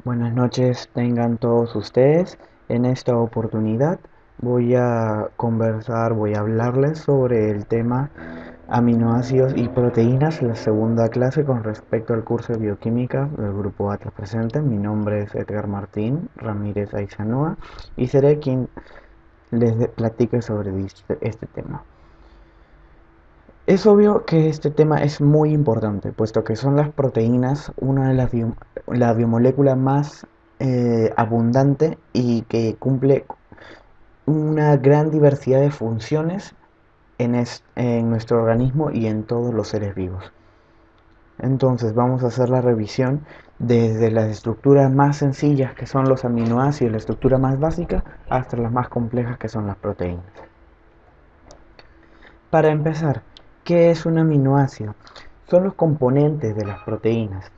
Buenas noches tengan todos ustedes. En esta oportunidad voy a hablarles sobre el tema aminoácidos y proteínas, la segunda clase con respecto al curso de bioquímica del grupo Atlas presente. Mi nombre es Edgar Martín Ramírez Aizanua y seré quien les platique sobre este tema. Es obvio que este tema es muy importante, puesto que son las proteínas una de la biomolécula más abundante y que cumple una gran diversidad de funciones en nuestro organismo y en todos los seres vivos. Entonces vamos a hacer la revisión desde las estructuras más sencillas, que son los aminoácidos, la estructura más básica, hasta las más complejas, que son las proteínas. Para empezar, ¿qué es un aminoácido? Son los componentes de las proteínas.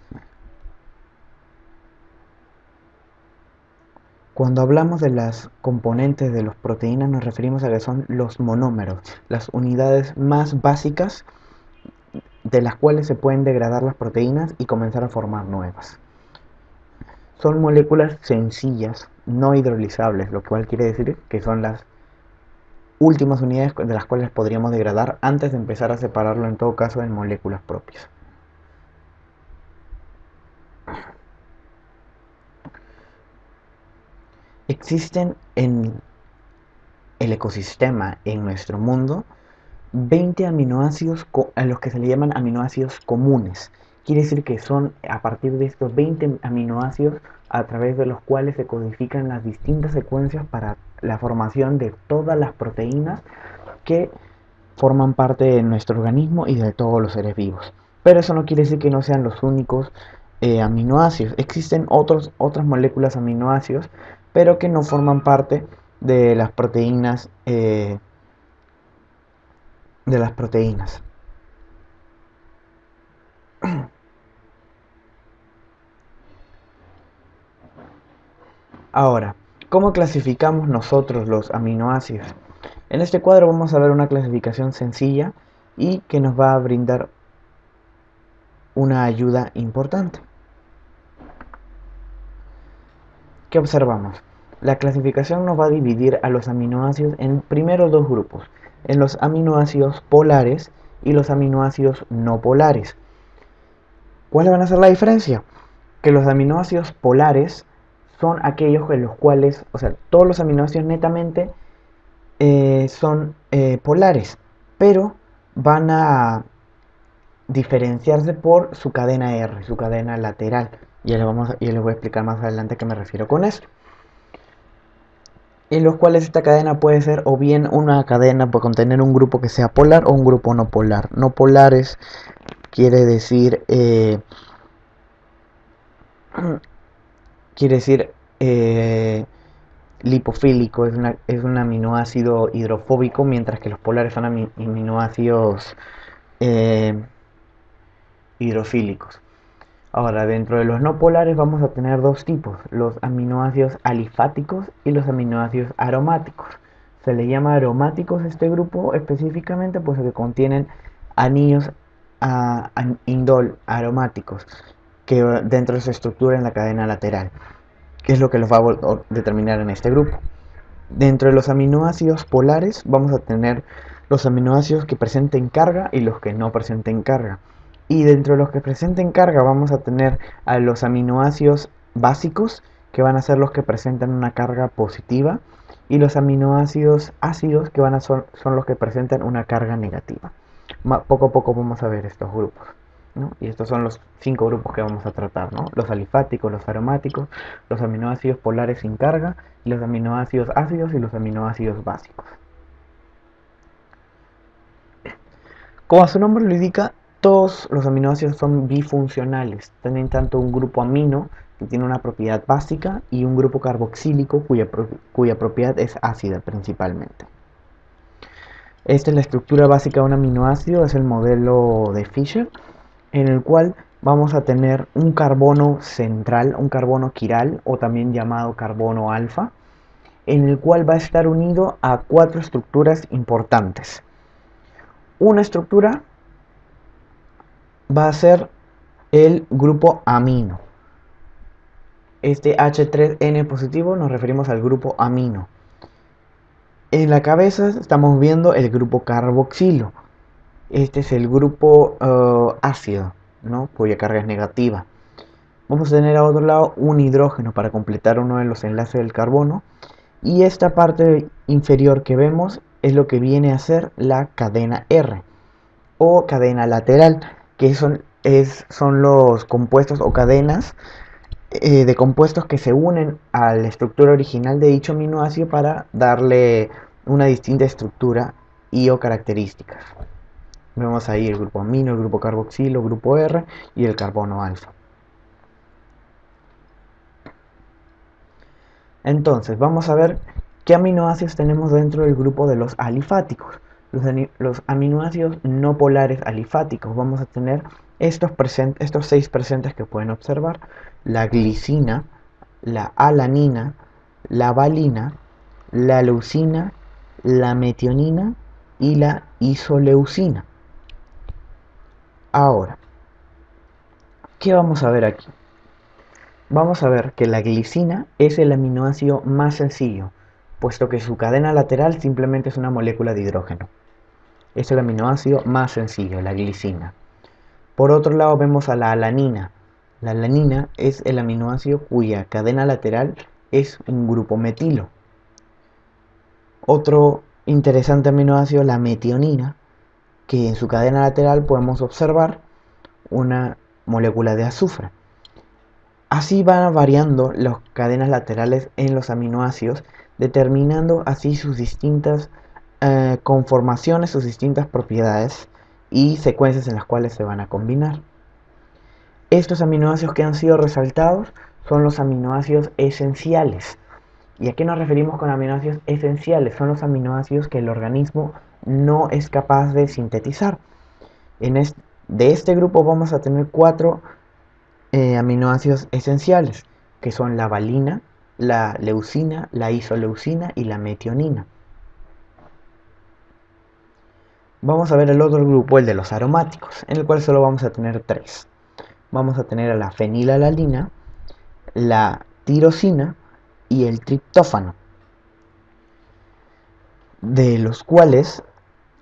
Cuando hablamos de las componentes de las proteínas nos referimos a que son los monómeros, las unidades más básicas de las cuales se pueden degradar las proteínas y comenzar a formar nuevas. Son moléculas sencillas, no hidrolizables, lo cual quiere decir que son las últimas unidades de las cuales podríamos degradar antes de empezar a separarlo en todo caso en moléculas propias. Existen en el ecosistema, en nuestro mundo, 20 aminoácidos a los que se le llaman aminoácidos comunes. Quiere decir que son a partir de estos 20 aminoácidos a través de los cuales se codifican las distintas secuencias para la formación de todas las proteínas que forman parte de nuestro organismo y de todos los seres vivos. Pero eso no quiere decir que no sean los únicos aminoácidos. Existen otras moléculas aminoácidos, pero que no forman parte de las proteínas. De las proteínas. Ahora, ¿cómo clasificamos nosotros los aminoácidos? En este cuadro vamos a ver una clasificación sencilla y que nos va a brindar una ayuda importante. ¿Qué observamos? La clasificación nos va a dividir a los aminoácidos en primero dos grupos, en los aminoácidos polares y los aminoácidos no polares. ¿Cuáles van a ser la diferencia? Que los aminoácidos polares son aquellos en los cuales, o sea, todos los aminoácidos netamente son polares, pero van a diferenciarse por su cadena R, su cadena lateral. Ya les voy a explicar más adelante a qué me refiero con esto. En los cuales esta cadena puede ser o bien una cadena por contener un grupo que sea polar o un grupo no polar. No polares quiere decir quiere decir lipofílico, es un aminoácido hidrofóbico, mientras que los polares son aminoácidos eh, hidrofílicos. Ahora, dentro de los no polares vamos a tener dos tipos, los aminoácidos alifáticos y los aminoácidos aromáticos. Se le llama aromáticos este grupo específicamente pues que contienen anillos indol aromáticos que dentro de su estructura en la cadena lateral, que es lo que los va a determinar en este grupo. Dentro de los aminoácidos polares vamos a tener los aminoácidos que presenten carga y los que no presenten carga. Y dentro de los que presenten carga vamos a tener a los aminoácidos básicos, que van a ser los que presentan una carga positiva, y los aminoácidos ácidos, que son los que presentan una carga negativa. Poco a poco vamos a ver estos grupos, ¿no? Y estos son los 5 grupos que vamos a tratar, ¿no? Los alifáticos, los aromáticos, los aminoácidos polares sin carga, y los aminoácidos ácidos y los aminoácidos básicos. Como su nombre lo indica, todos los aminoácidos son bifuncionales. Tienen tanto un grupo amino, que tiene una propiedad básica, y un grupo carboxílico, cuya propiedad es ácida principalmente. Esta es la estructura básica de un aminoácido, es el modelo de Fischer, en el cual vamos a tener un carbono central, un carbono quiral, o también llamado carbono alfa, en el cual va a estar unido a 4 estructuras importantes. Una estructura va a ser el grupo amino. Este H3N positivo nos referimos al grupo amino. En la cabeza estamos viendo el grupo carboxilo. Este es el grupo ácido, ¿no? Cuya carga es negativa. Vamos a tener a otro lado un hidrógeno para completar uno de los enlaces del carbono. Y esta parte inferior que vemos es lo que viene a ser la cadena R o cadena lateral, que son los compuestos o cadenas de compuestos que se unen a la estructura original de dicho aminoácido para darle una distinta estructura y o características. Vemos ahí el grupo amino, el grupo carboxilo, el grupo R y el carbono alfa. Entonces, vamos a ver qué aminoácidos tenemos dentro del grupo de los alifáticos. Los aminoácidos no polares alifáticos. Vamos a tener estos 6 presentes que pueden observar: la glicina, la alanina, la valina, la leucina, la metionina y la isoleucina. Ahora, ¿qué vamos a ver aquí? Vamos a ver que la glicina es el aminoácido más sencillo, puesto que su cadena lateral simplemente es una molécula de hidrógeno. Es el aminoácido más sencillo, la glicina. Por otro lado vemos a la alanina. La alanina es el aminoácido cuya cadena lateral es un grupo metilo. Otro interesante aminoácido, la metionina, que en su cadena lateral podemos observar una molécula de azufre. Así van variando las cadenas laterales en los aminoácidos, determinando así sus distintas conformaciones, sus distintas propiedades y secuencias en las cuales se van a combinar. Estos aminoácidos que han sido resaltados son los aminoácidos esenciales. ¿Y a qué nos referimos con aminoácidos esenciales? Son los aminoácidos que el organismo no es capaz de sintetizar. De este grupo vamos a tener 4 aminoácidos esenciales, que son la valina, la leucina, la isoleucina y la metionina. Vamos a ver el otro grupo, el de los aromáticos, en el cual solo vamos a tener 3. Vamos a tener a la fenilalanina, la tirosina y el triptófano, de los cuales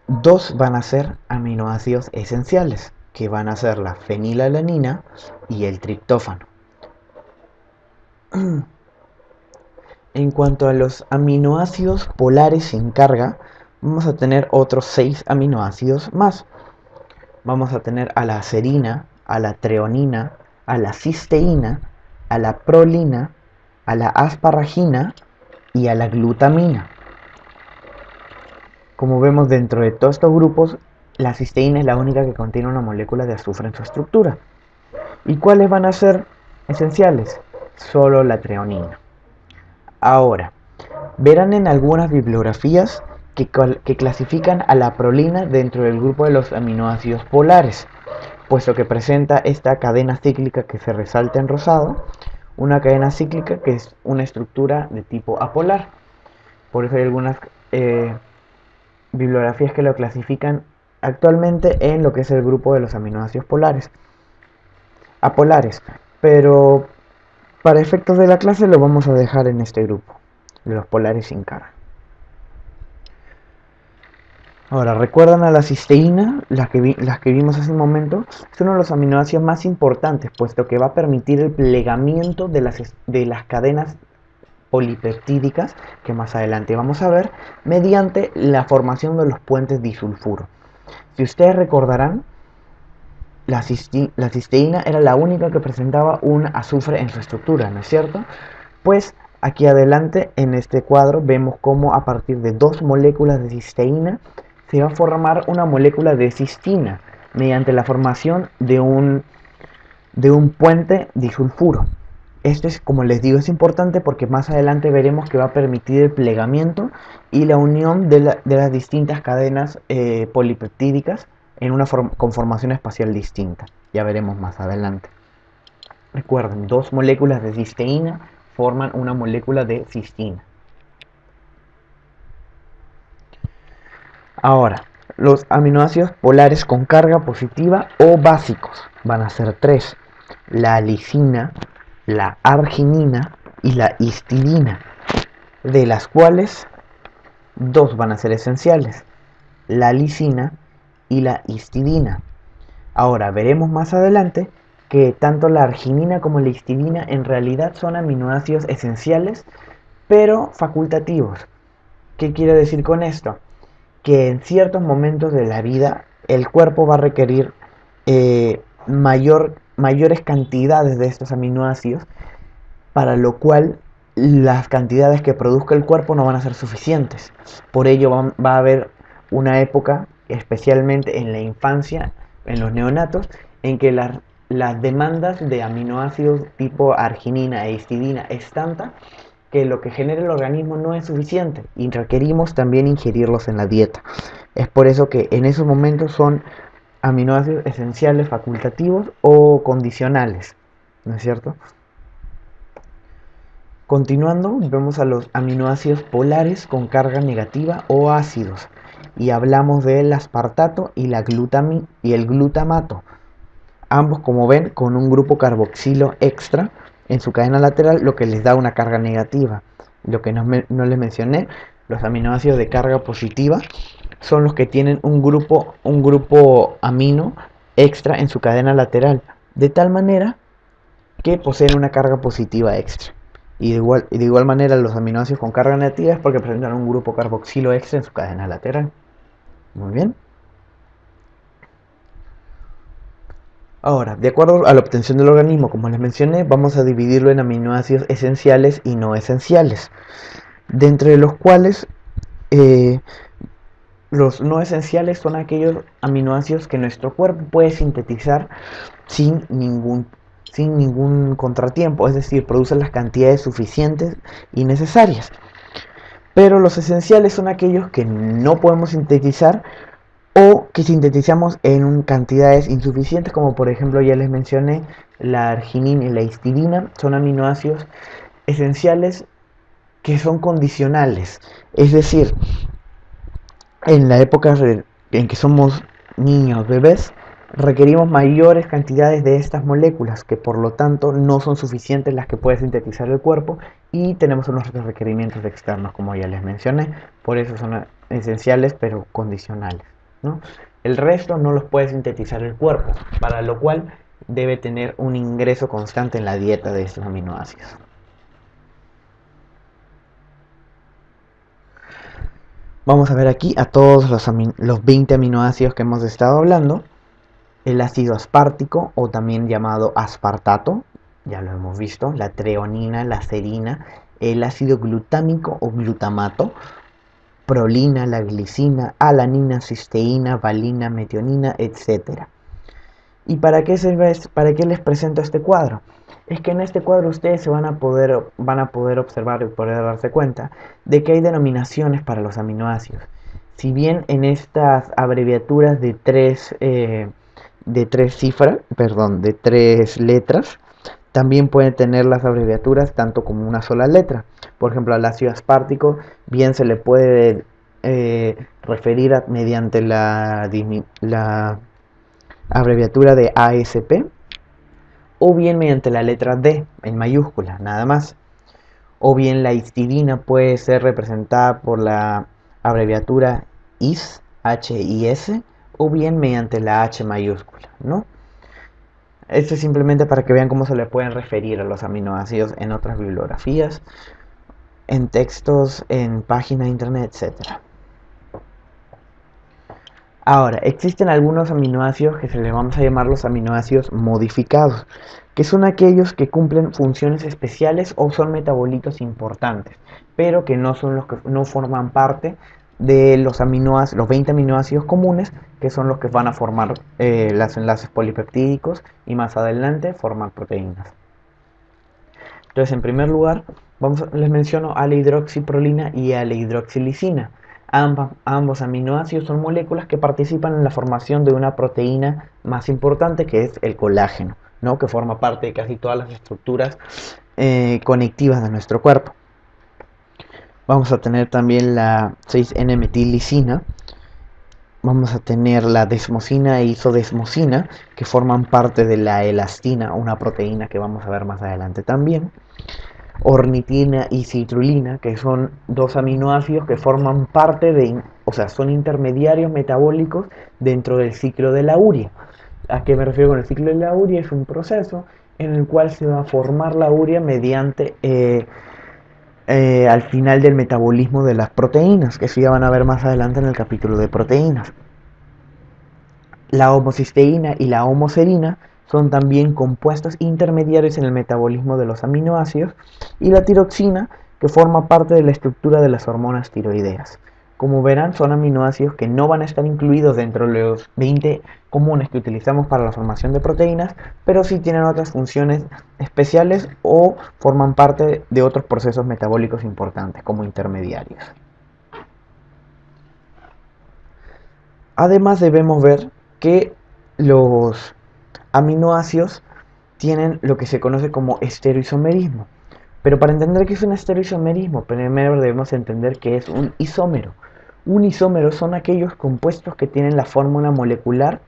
2 van a ser aminoácidos esenciales, que van a ser la fenilalanina y el triptófano. En cuanto a los aminoácidos polares sin carga, vamos a tener otros 6 aminoácidos más. Vamos a tener a la serina, a la treonina, a la cisteína, a la prolina, a la asparagina y a la glutamina. Como vemos, dentro de todos estos grupos, la cisteína es la única que contiene una molécula de azufre en su estructura. ¿Y cuáles van a ser esenciales? Solo la treonina. Ahora, verán en algunas bibliografías que clasifican a la prolina dentro del grupo de los aminoácidos polares, puesto que presenta esta cadena cíclica que se resalta en rosado, una cadena cíclica que es una estructura de tipo apolar. Por eso hay algunas bibliografías que lo clasifican actualmente en lo que es el grupo de los aminoácidos apolares, pero para efectos de la clase lo vamos a dejar en este grupo, de los polares sin carga. Ahora, ¿recuerdan a la cisteína? Las que vimos hace un momento. Es uno de los aminoácidos más importantes, puesto que va a permitir el plegamiento de las cadenas polipeptídicas, que más adelante vamos a ver, mediante la formación de los puentes disulfuro. Si ustedes recordarán, la cisteína era la única que presentaba un azufre en su estructura, ¿no es cierto? Pues aquí adelante en este cuadro vemos cómo a partir de 2 moléculas de cisteína se va a formar una molécula de cistina mediante la formación de un puente disulfuro. Esto es, como les digo, es importante porque más adelante veremos que va a permitir el plegamiento y la unión de las distintas cadenas polipeptídicas en una conformación espacial distinta. Ya veremos más adelante. Recuerden, 2 moléculas de cisteína forman una molécula de cistina. Ahora, los aminoácidos polares con carga positiva o básicos van a ser 3: la lisina, la arginina y la histidina, de las cuales dos van a ser esenciales, la lisina y la histidina. Ahora veremos más adelante que tanto la arginina como la histidina en realidad son aminoácidos esenciales, pero facultativos. ¿Qué quiere decir con esto? Que en ciertos momentos de la vida el cuerpo va a requerir mayores cantidades de estos aminoácidos, para lo cual las cantidades que produzca el cuerpo no van a ser suficientes. Por ello va a haber una época, especialmente en la infancia, en los neonatos, en que las demandas de aminoácidos tipo arginina e histidina es tanta que lo que genera el organismo no es suficiente y requerimos también ingerirlos en la dieta. Es por eso que en esos momentos son aminoácidos esenciales, facultativos o condicionales, ¿no es cierto? Continuando, vemos a los aminoácidos polares con carga negativa o ácidos y hablamos del aspartato y el glutamato, ambos, como ven, con un grupo carboxilo extra en su cadena lateral, lo que les da una carga negativa. Lo que no les mencioné, los aminoácidos de carga positiva son los que tienen un grupo amino extra en su cadena lateral, de tal manera que poseen una carga positiva extra. Y de igual manera los aminoácidos con carga negativa es porque presentan un grupo carboxilo extra en su cadena lateral. Muy bien. Ahora, de acuerdo a la obtención del organismo, como les mencioné, vamos a dividirlo en aminoácidos esenciales y no esenciales, de entre los cuales los no esenciales son aquellos aminoácidos que nuestro cuerpo puede sintetizar sin ningún contratiempo, es decir, producen las cantidades suficientes y necesarias. Pero los esenciales son aquellos que no podemos sintetizar o que sintetizamos en cantidades insuficientes, como por ejemplo ya les mencioné, la arginina y la histidina son aminoácidos esenciales que son condicionales, es decir, en la época en que somos niños, bebés, requerimos mayores cantidades de estas moléculas, que por lo tanto no son suficientes las que puede sintetizar el cuerpo, y tenemos unos requerimientos externos, como ya les mencioné. Por eso son esenciales pero condicionales, ¿no? El resto no los puede sintetizar el cuerpo, para lo cual debe tener un ingreso constante en la dieta de estos aminoácidos. Vamos a ver aquí a todos los 20 aminoácidos que hemos estado hablando. El ácido aspartico, o también llamado aspartato, ya lo hemos visto, la treonina, la serina, el ácido glutámico o glutamato, prolina, la glicina, alanina, cisteína, valina, metionina, etc. ¿Y para qué les presento este cuadro? Es que en este cuadro ustedes van a poder observar y poder darse cuenta de que hay denominaciones para los aminoácidos. Si bien en estas abreviaturas de tres letras, también pueden tener las abreviaturas tanto como una sola letra. Por ejemplo, al ácido aspartico bien se le puede referir mediante la abreviatura de ASP, o bien mediante la letra D en mayúscula, nada más. O bien la histidina puede ser representada por la abreviatura HIS, H-I-S, o bien mediante la H mayúscula, ¿no? Esto es simplemente para que vean cómo se le pueden referir a los aminoácidos en otras bibliografías, en textos, en páginas de internet, etc. Ahora, existen algunos aminoácidos que se les vamos a llamar los aminoácidos modificados, que son aquellos que cumplen funciones especiales o son metabolitos importantes, pero que no forman parte de los 20 aminoácidos comunes, que son los que van a formar los enlaces polipeptídicos y más adelante formar proteínas. Entonces, en primer lugar, les menciono a la hidroxiprolina y a la hidroxilisina. Ambos aminoácidos son moléculas que participan en la formación de una proteína más importante, que es el colágeno, ¿no? Que forma parte de casi todas las estructuras conectivas de nuestro cuerpo. Vamos a tener también la 6N-metillicina, vamos a tener la desmosina e isodesmosina, que forman parte de la elastina, una proteína que vamos a ver más adelante también. Ornitina y citrulina, que son dos aminoácidos que forman parte de, o sea, son intermediarios metabólicos dentro del ciclo de la urea. ¿A qué me refiero con el ciclo de la urea? Es un proceso en el cual se va a formar la urea mediante al final del metabolismo de las proteínas, que eso ya van a ver más adelante en el capítulo de proteínas. La homocisteína y la homoserina son también compuestos intermediarios en el metabolismo de los aminoácidos, y la tiroxina, que forma parte de la estructura de las hormonas tiroideas. Como verán, son aminoácidos que no van a estar incluidos dentro de los 20 comunes que utilizamos para la formación de proteínas, pero sí tienen otras funciones especiales o forman parte de otros procesos metabólicos importantes como intermediarios. Además, debemos ver que los aminoácidos tienen lo que se conoce como estereoisomerismo. Pero para entender qué es un estereoisomerismo, primero debemos entender qué es un isómero. Un isómero son aquellos compuestos que tienen la fórmula molecular,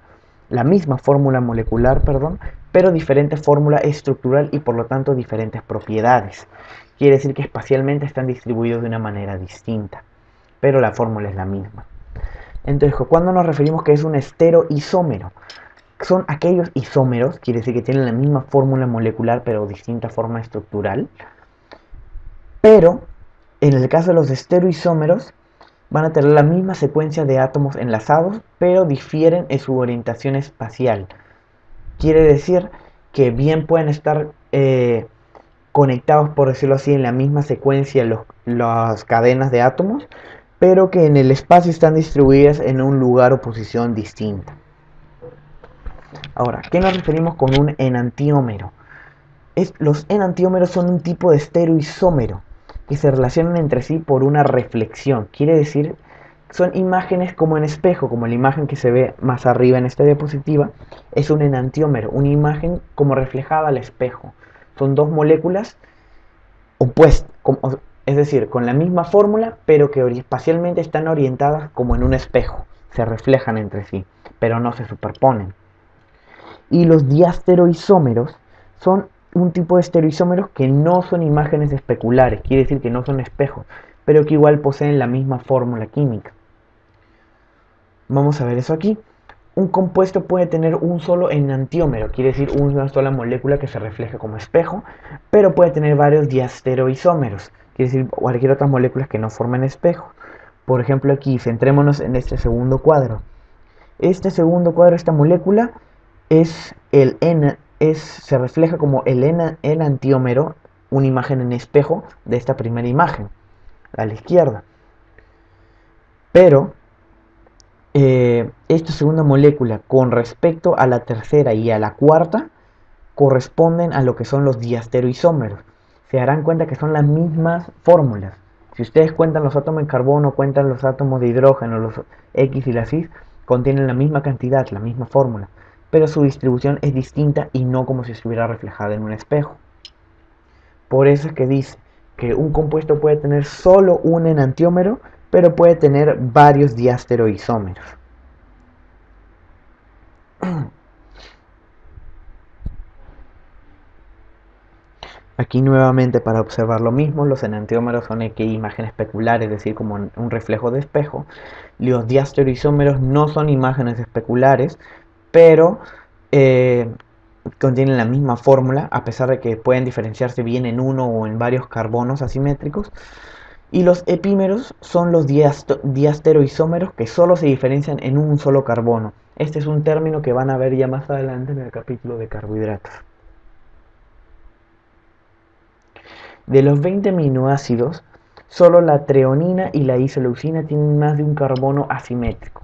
la misma fórmula molecular, perdón, pero diferente fórmula estructural y por lo tanto diferentes propiedades. Quiere decir que espacialmente están distribuidos de una manera distinta, pero la fórmula es la misma. Entonces, cuando nos referimos que es un estereoisómero, son aquellos isómeros, quiere decir que tienen la misma fórmula molecular pero distinta forma estructural. Pero en el caso de los estereoisómeros van a tener la misma secuencia de átomos enlazados, pero difieren en su orientación espacial. Quiere decir que bien pueden estar conectados, por decirlo así, en la misma secuencia las cadenas de átomos, pero que en el espacio están distribuidas en un lugar o posición distinta. Ahora, ¿qué nos referimos con un enantiómero? Los enantiómeros son un tipo de estereoisómero que se relacionan entre sí por una reflexión. Quiere decir, son imágenes como en espejo, como la imagen que se ve más arriba en esta diapositiva, es un enantiómero, una imagen como reflejada al espejo. Son dos moléculas opuestas, es decir, con la misma fórmula, pero que espacialmente están orientadas como en un espejo. Se reflejan entre sí, pero no se superponen. Y los diastereoisómeros son un tipo de estereoisómeros que no son imágenes especulares, quiere decir que no son espejos, pero que igual poseen la misma fórmula química. Vamos a ver eso aquí. Un compuesto puede tener un solo enantiómero, quiere decir una sola molécula que se refleja como espejo, pero puede tener varios diastereoisómeros, quiere decir cualquier otra molécula que no formen espejo. Por ejemplo, aquí centrémonos en este segundo cuadro. Este segundo cuadro, esta molécula es se refleja como el enantiómero, una imagen en espejo de esta primera imagen a la izquierda. Pero esta segunda molécula con respecto a la tercera y a la cuarta corresponden a lo que son los diastereoisómeros. Se darán cuenta que son las mismas fórmulas. Si ustedes cuentan los átomos de carbono, cuentan los átomos de hidrógeno, los X y las Y, contienen la misma cantidad, la misma fórmula, pero su distribución es distinta y no como si estuviera reflejada en un espejo. Por eso es que dice que un compuesto puede tener solo un enantiómero, pero puede tener varios diastereoisómeros. Aquí nuevamente para observar lo mismo, los enantiómeros son aquí imágenes especulares, es decir, como un reflejo de espejo. Los diastereoisómeros no son imágenes especulares, pero contienen la misma fórmula, a pesar de que pueden diferenciarse bien en uno o en varios carbonos asimétricos. Y los epímeros son los diastereoisómeros que solo se diferencian en un solo carbono. Este es un término que van a ver ya más adelante en el capítulo de carbohidratos. De los 20 aminoácidos, solo la treonina y la isoleucina tienen más de un carbono asimétrico.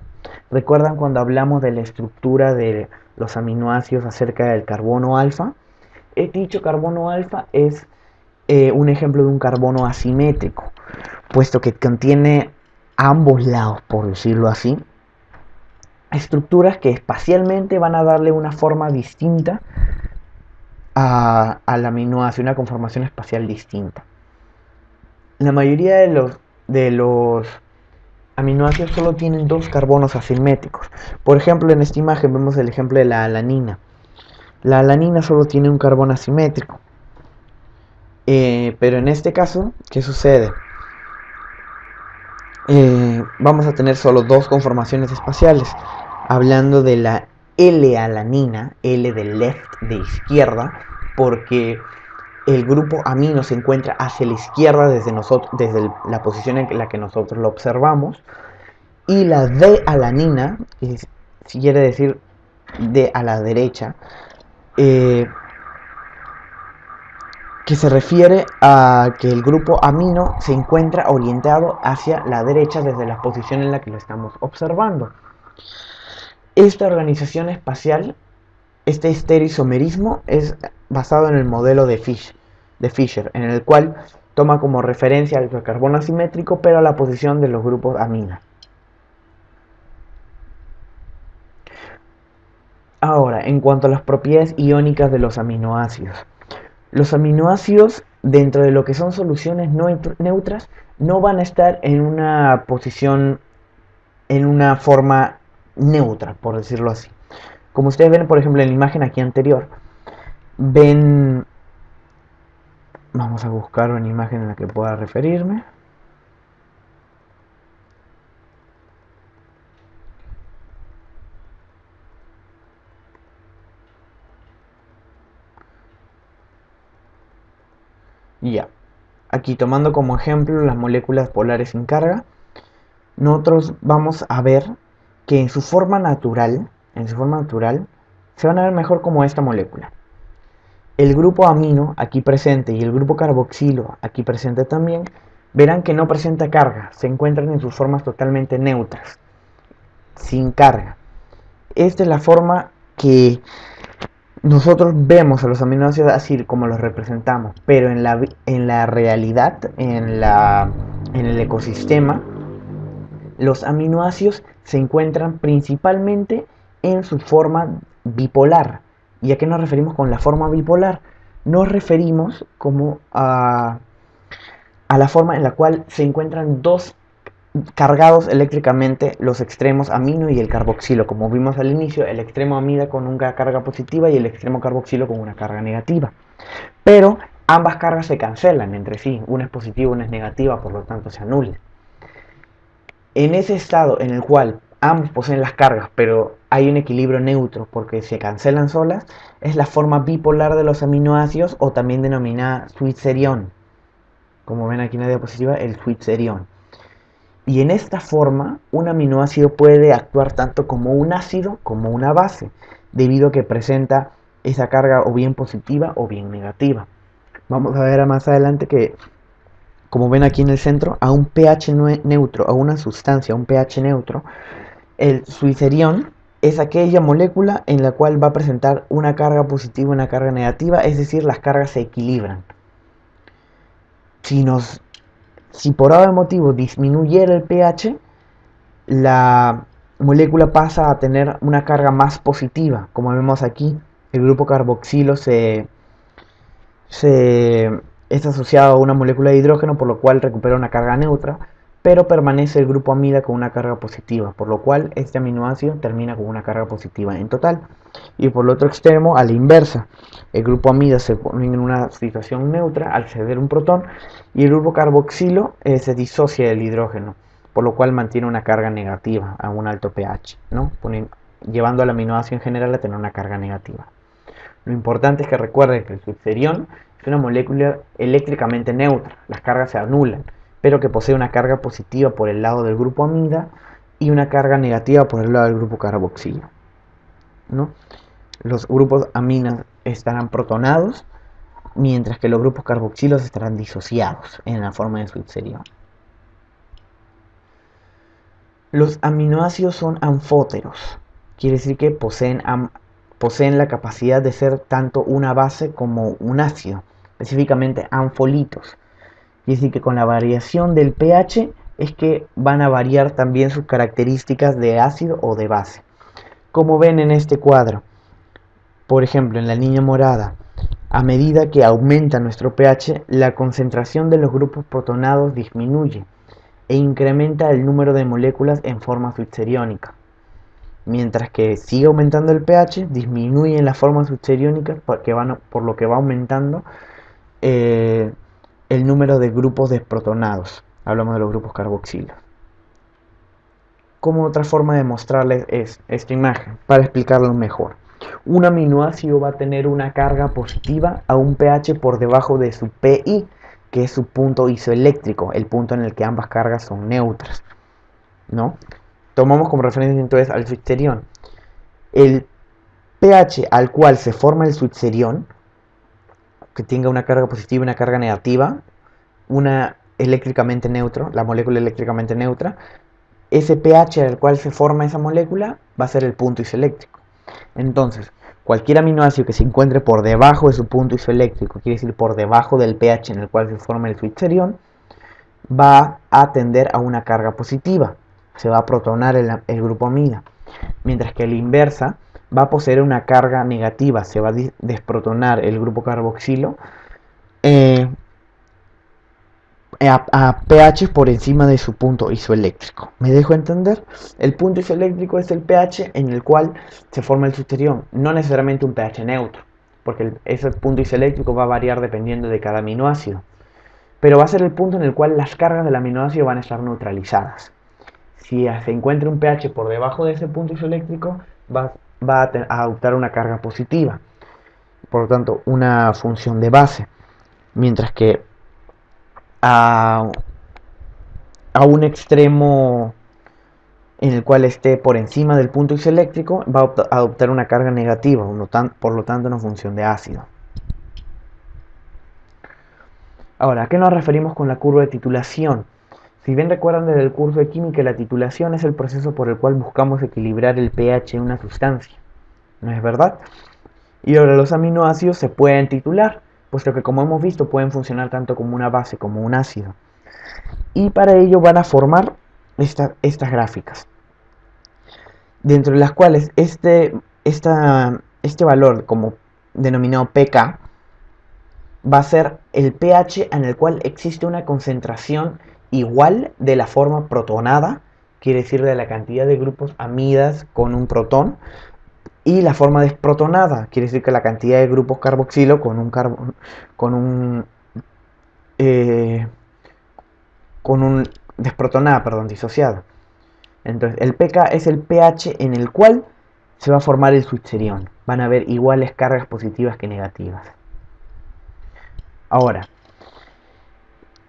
¿Recuerdan cuando hablamos de la estructura de los aminoácidos acerca del carbono alfa? Dicho carbono alfa es un ejemplo de un carbono asimétrico, puesto que contiene a ambos lados, por decirlo así, estructuras que espacialmente van a darle una forma distinta al aminoácido, una conformación espacial distinta. La mayoría de los aminoácidos solo tienen dos carbonos asimétricos. Por ejemplo, en esta imagen vemos el ejemplo de la alanina. La alanina solo tiene un carbono asimétrico. Pero en este caso, ¿qué sucede? Vamos a tener solo dos conformaciones espaciales. Hablando de la L-alanina, L de left, de izquierda, porque el grupo amino se encuentra hacia la izquierda desde la posición en la que nosotros lo observamos. Y la D-alanina, si quiere decir de a la derecha, que se refiere a que el grupo amino se encuentra orientado hacia la derecha desde la posición en la que lo estamos observando. Esta organización espacial, este esterisomerismo, es basado en el modelo de Fischer, en el cual toma como referencia el carbono asimétrico, pero a la posición de los grupos amina. Ahora, en cuanto a las propiedades iónicas de los aminoácidos. Los aminoácidos, dentro de lo que son soluciones neutras, no van a estar en una posición, en una forma neutra, por decirlo así. Como ustedes ven, por ejemplo, en la imagen aquí anterior, ven, vamos a buscar una imagen en la que pueda referirme. Ya, aquí tomando como ejemplo las moléculas polares sin carga, nosotros vamos a ver que en su forma natural, se van a ver mejor como esta molécula. El grupo amino aquí presente y el grupo carboxilo aquí presente también, verán que no presenta carga, se encuentran en sus formas totalmente neutras, sin carga. Esta es la forma que nosotros vemos a los aminoácidos así como los representamos, pero en la realidad, en el ecosistema, los aminoácidos se encuentran principalmente en su forma bipolar. ¿Y a qué nos referimos con la forma bipolar? Nos referimos como a la forma en la cual se encuentran dos cargados eléctricamente los extremos amino y el carboxilo. Como vimos al inicio, el extremo amida con una carga positiva y el extremo carboxilo con una carga negativa. Pero ambas cargas se cancelan entre sí, una es positiva, una es negativa, por lo tanto se anulan. En ese estado en el cual ambos poseen las cargas, pero hay un equilibrio neutro porque se cancelan solas, es la forma bipolar de los aminoácidos, o también denominada Switzer-ion. Como ven aquí en la diapositiva, el Switzer-ion. Y en esta forma, un aminoácido puede actuar tanto como un ácido como una base, debido a que presenta esa carga o bien positiva o bien negativa. Vamos a ver más adelante que, como ven aquí en el centro, a un pH neutro, a una sustancia, a un pH neutro, el Switzer-ion es aquella molécula en la cual va a presentar una carga positiva y una carga negativa, es decir, las cargas se equilibran. Si por algún motivo disminuyera el pH, la molécula pasa a tener una carga más positiva. Como vemos aquí, el grupo carboxilo es asociado a una molécula de hidrógeno, por lo cual recupera una carga neutra, pero permanece el grupo amida con una carga positiva, por lo cual este aminoácido termina con una carga positiva en total. Y por el otro extremo, a la inversa, el grupo amida se pone en una situación neutra al ceder un protón, y el grupo carboxilo se disocia del hidrógeno, por lo cual mantiene una carga negativa a un alto pH, ¿no? Llevando al aminoácido en general a tener una carga negativa. Lo importante es que recuerden que el Switzer-ion es una molécula eléctricamente neutra, las cargas se anulan, pero que posee una carga positiva por el lado del grupo amida y una carga negativa por el lado del grupo carboxilo, ¿no? Los grupos aminas estarán protonados, mientras que los grupos carboxilos estarán disociados en la forma de Switzer-ion. Los aminoácidos son anfóteros, quiere decir que poseen la capacidad de ser tanto una base como un ácido, específicamente anfolitos. Quiere decir que con la variación del pH es que van a variar también sus características de ácido o de base. Como ven en este cuadro, por ejemplo en la línea morada, a medida que aumenta nuestro pH, la concentración de los grupos protonados disminuye. e incrementa el número de moléculas en forma switcheriónica. Mientras que sigue aumentando el pH, disminuye en las formas switcheriónicas por lo que va aumentando el número de grupos desprotonados. Hablamos de los grupos carboxilos. Como otra forma de mostrarles es esta imagen, para explicarlo mejor. Un aminoácido va a tener una carga positiva a un pH por debajo de su PI, que es su punto isoeléctrico, el punto en el que ambas cargas son neutras, ¿no? Tomamos como referencia entonces al switcherión. El pH al cual se forma el switcherión, que tenga una carga positiva y una carga negativa, una eléctricamente neutro, la molécula eléctricamente neutra, ese pH al cual se forma esa molécula va a ser el punto isoeléctrico. Entonces, cualquier aminoácido que se encuentre por debajo de su punto isoeléctrico, quiere decir por debajo del pH en el cual se forma el switcherión, va a tender a una carga positiva, se va a protonar el grupo amida, mientras que a la inversa va a poseer una carga negativa, se va a desprotonar el grupo carboxilo a pH por encima de su punto isoeléctrico. ¿Me dejo entender? El punto isoeléctrico es el pH en el cual se forma el switcherión, no necesariamente un pH neutro, porque ese punto isoeléctrico va a variar dependiendo de cada aminoácido, pero va a ser el punto en el cual las cargas del aminoácido van a estar neutralizadas. Si se encuentra un pH por debajo de ese punto isoeléctrico, va a adoptar una carga positiva, por lo tanto una función de base, mientras que a un extremo en el cual esté por encima del punto isoeléctrico va a adoptar una carga negativa, por lo tanto una función de ácido. Ahora, ¿a qué nos referimos con la curva de titulación? Si bien recuerdan desde el curso de química, la titulación es el proceso por el cual buscamos equilibrar el pH en una sustancia, ¿no es verdad? Y ahora los aminoácidos se pueden titular, puesto que como hemos visto pueden funcionar tanto como una base como un ácido. Y para ello van a formar estas gráficas, dentro de las cuales este valor como denominado pK va a ser el pH en el cual existe una concentración igual de la forma protonada, quiere decir de la cantidad de grupos amidas con un protón, y la forma desprotonada, quiere decir que la cantidad de grupos carboxilo con un desprotonada, perdón, disociado. Entonces, el pK es el pH en el cual se va a formar el switcherión. Van a haber iguales cargas positivas que negativas. Ahora,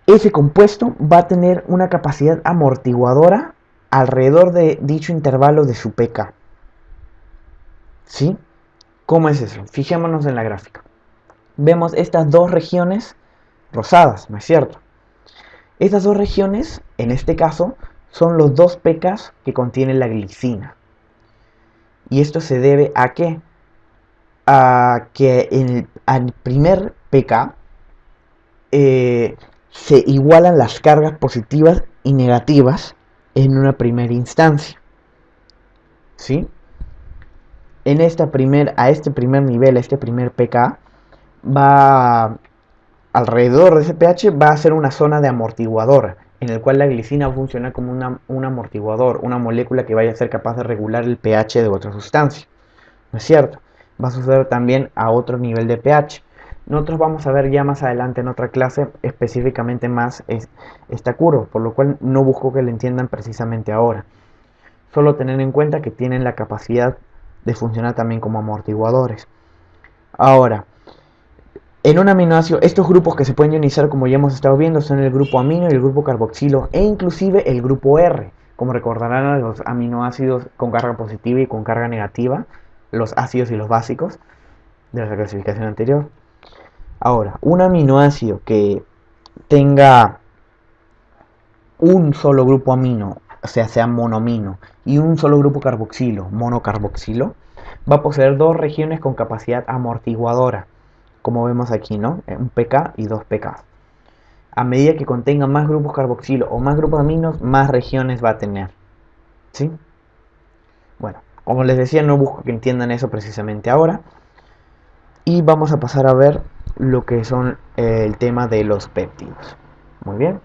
ese compuesto va a tener una capacidad amortiguadora alrededor de dicho intervalo de su pK. ¿Sí? ¿Cómo es eso? Fijémonos en la gráfica. Vemos estas dos regiones rosadas, ¿no es cierto? Estas dos regiones, en este caso, son los dos pKs que contiene la glicina. ¿Y esto se debe a qué? A que al primer pK se igualan las cargas positivas y negativas en una primera instancia. ¿Sí? A este primer nivel, a este primer pK, alrededor de ese pH va a ser una zona de amortiguador, en el cual la glicina va a funcionar como un amortiguador, una molécula que vaya a ser capaz de regular el pH de otra sustancia. ¿No es cierto? Va a suceder también a otro nivel de pH. Nosotros vamos a ver ya más adelante en otra clase específicamente más esta curva, por lo cual no busco que la entiendan precisamente ahora. Solo tener en cuenta que tienen la capacidad de funcionar también como amortiguadores. Ahora, en un aminoácido, estos grupos que se pueden ionizar, como ya hemos estado viendo, son el grupo amino y el grupo carboxilo, e inclusive el grupo R. Como recordarán, los aminoácidos con carga positiva y con carga negativa, los ácidos y los básicos de la clasificación anterior. Ahora, un aminoácido que tenga un solo grupo amino, o sea monoamino, y un solo grupo carboxilo, monocarboxilo, va a poseer dos regiones con capacidad amortiguadora, como vemos aquí, ¿no? Un pK y dos pK. A medida que contenga más grupos carboxilo o más grupos aminos, más regiones va a tener. ¿Sí? Bueno, como les decía, no busco que entiendan eso precisamente ahora. Y vamos a pasar a ver lo que son el tema de los péptidos. Muy bien.